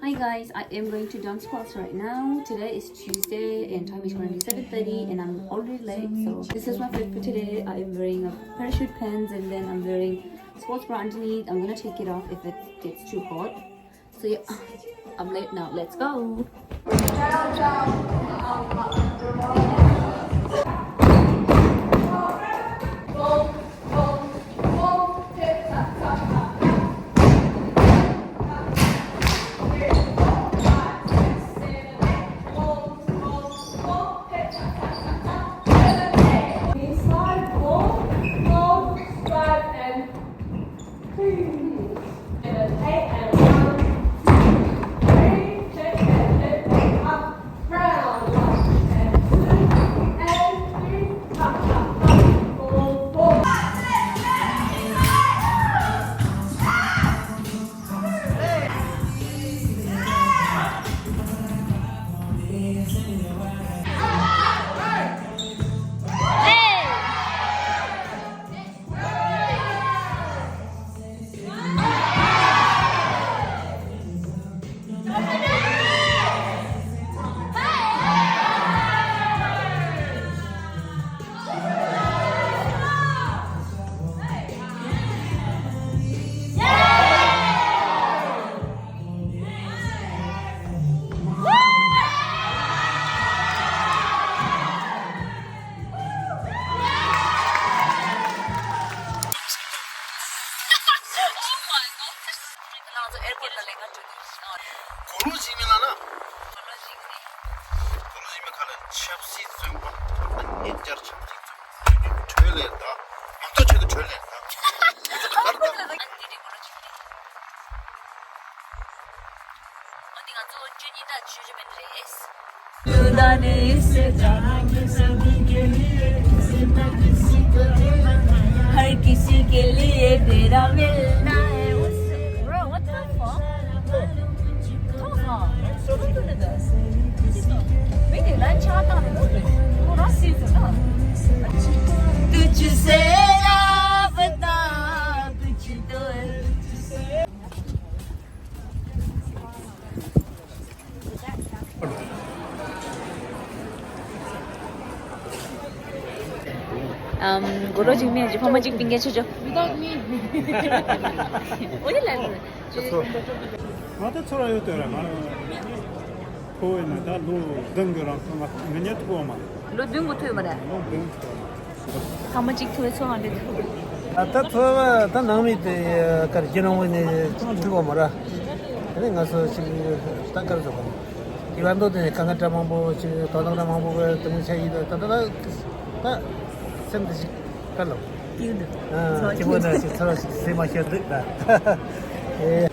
Hi guys, I am going to dance class right now. Today is Tuesday and time is currently 7:30 and I'm already late. So this is my fit for today. I am wearing a parachute pants and then I'm wearing sports bra underneath. I'm gonna take it off if it gets too hot. So yeah, I'm late now. Let's go. हर किसी के लिए तेरा मिलना है उससे Bro, what the fuck? तुझसे राबता कुछ तो 고로 jigme aji phama jig pinge chojo without me 어디 라이브 맞아 처라요 때라 말 거에는 다 등거랑 막 몇년 동안 로 등부터 말아 phama jig thoe so ande ata thoa ta nami te kar jinawne tuwa mara ene ngaso chi ta kar so 이완도 되 강가타 망보 치 도당나 망보가 좀 차이 다 다 샘듯이 깔로 끼우는 아 기본은 서로 세마셔 듣다 예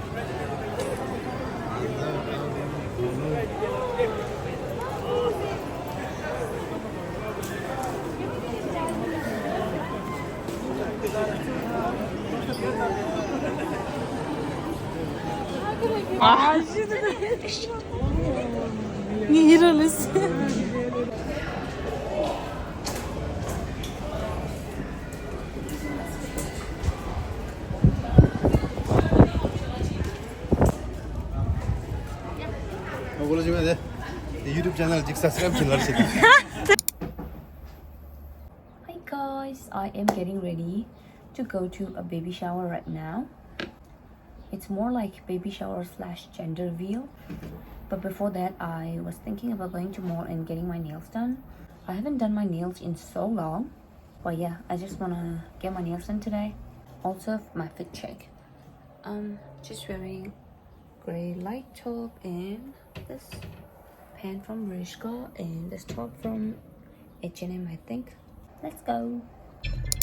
아 진짜 이러면서 YouTube channel subscribe Hi guys, I am getting ready to go to a baby shower right now. It's more like baby shower / gender reveal. But before that, I was thinking about going to mall and getting my nails done. I haven't done my nails in so long. But yeah, I just wanna get my nails done today. Also, my fit check. Just wearing gray light top and this pant from Rishka and this top from H&M, I think. Let's go.